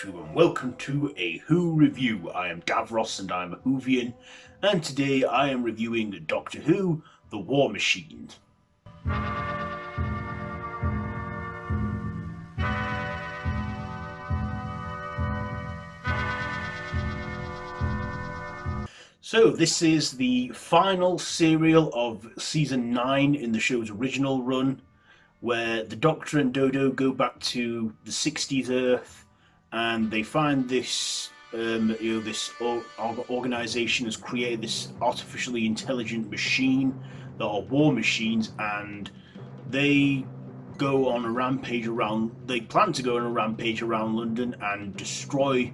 Doctor Who, and welcome to a Who review. I am Davros and I'm a Whovian, and today I am reviewing Doctor Who, The War Machine. So this is the final serial of season 9 in the show's original run, where the Doctor and Dodo go back to the 60s Earth, and they find this this organization has created this artificially intelligent machine that are war machines, and they go on a rampage around. They plan to go on a rampage around London and destroy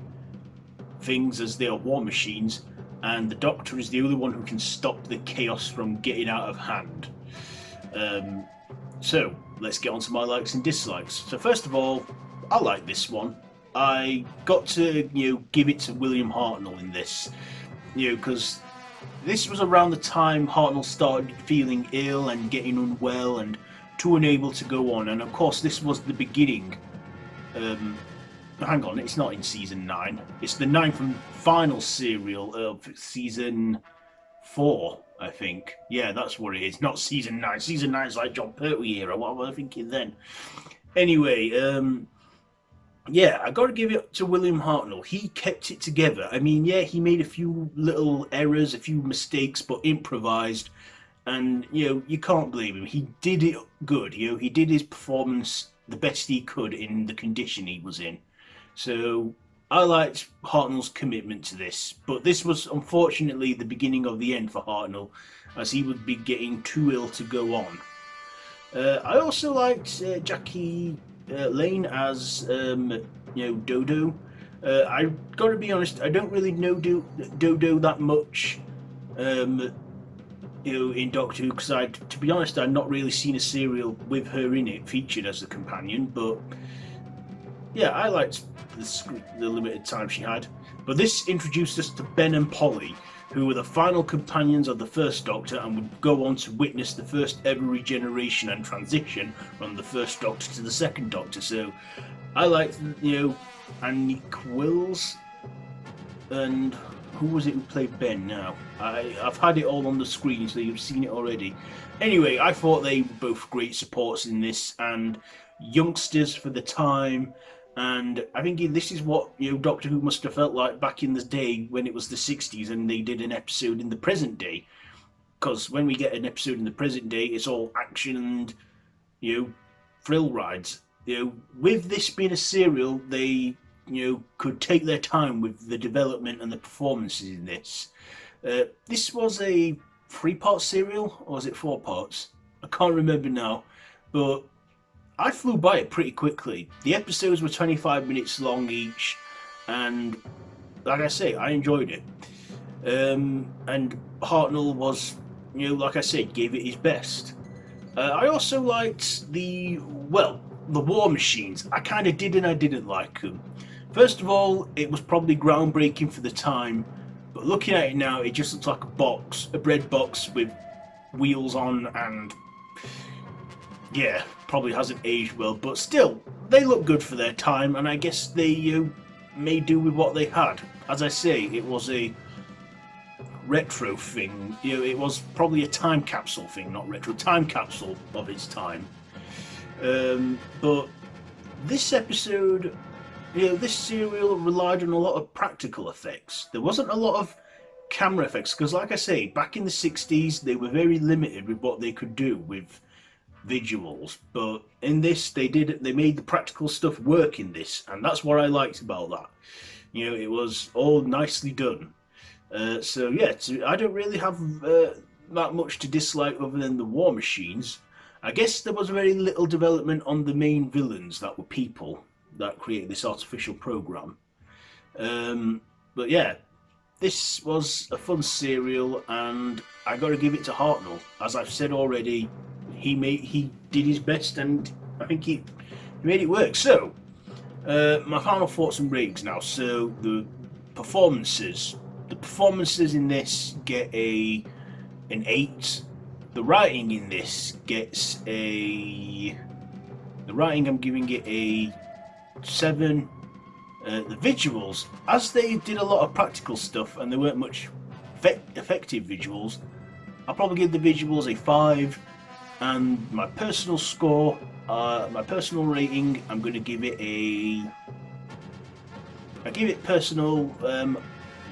things as they are war machines. And the Doctor is the only one who can stop the chaos from getting out of hand. So let's get on to my likes and dislikes. So first of all, I like this one. I got to give it to William Hartnell in this, because this was around the time Hartnell started feeling ill and getting unwell and too unable to go on. And of course, this was the beginning. Hang on, it's not in season 9. It's the 9th and final serial of season 4, I think. Yeah, that's what it is. Not season 9. Season 9 is like John Pertwee era. What was I thinking then? Anyway, yeah, I got to give it to William Hartnell. He kept it together. I mean, yeah, he made a few little errors, a few mistakes, but improvised. And, you can't blame him. He did it good. He did his performance the best he could in the condition he was in. So I liked Hartnell's commitment to this, but this was unfortunately the beginning of the end for Hartnell, as he would be getting too ill to go on. I also liked Jackie Lane as Dodo. I got to be honest, I don't really know Dodo that much. In Doctor Who, because to be honest, I've not really seen a serial with her in it featured as a companion, but yeah, I liked the limited time she had. But this introduced us to Ben and Polly, who were the final companions of the first Doctor and would go on to witness the first ever regeneration and transition from the first Doctor to the second Doctor. So I liked, Annie Quills, and who was it who played Ben now? I've had it all on the screen, so you've seen it already. Anyway, I thought they were both great supports in this, and youngsters for the time. And I think this is what Doctor Who must have felt like back in the day when it was the 60s and they did an episode in the present day. Because when we get an episode in the present day, it's all action and thrill rides. With this being a serial, they could take their time with the development and the performances in this. This was a 3-part serial, or was it 4 parts? I can't remember now, but I flew by it pretty quickly. The episodes were 25 minutes long each, and like I say, I enjoyed it. And Hartnell was, like I said, gave it his best. I also liked the war machines. I kind of did and I didn't like them. First of all, it was probably groundbreaking for the time, but looking at it now, it just looks like a bread box with wheels on, and yeah, probably hasn't aged well, but still, they look good for their time, and I guess they made do with what they had. As I say, it was a retro thing. It was probably a time capsule thing, not retro, time capsule of its time. But this episode, this serial relied on a lot of practical effects. There wasn't a lot of camera effects, because like I say, back in the 60s, they were very limited with what they could do with visuals, but in this they made the practical stuff work in this, and that's what I liked about that. It was all nicely done. So yeah, I don't really have that much to dislike other than the war machines. I guess there was very little development on the main villains that were people that created this artificial program. But yeah, this was a fun serial, and I got to give it to Hartnell. As I've said already, he did his best, and I think he made it work. So, my final thoughts and ratings now. So the performances in this get an 8. The writing in this gets the writing, I'm giving it a 7. The visuals, as they did a lot of practical stuff and there weren't much effective visuals, I'll probably give the visuals a 5. And my personal score, my personal rating, I'm going to give it I give it personal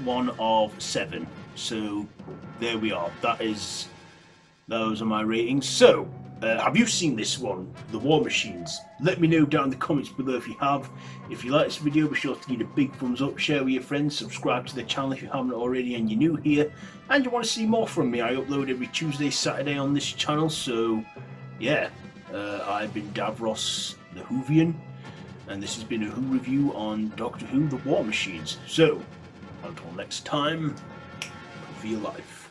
1 of 7. So there we are. Those are my ratings. So have you seen this one, The War Machines? Let me know down in the comments below if you have. If you like this video, be sure to give it a big thumbs up, share with your friends, subscribe to the channel if you haven't already and you're new here and you want to see more from me. I upload every Tuesday, Saturday on this channel. So yeah, I've been Davros the Whovian, and this has been a Who review on Doctor Who The War Machines. So until next time, for your life.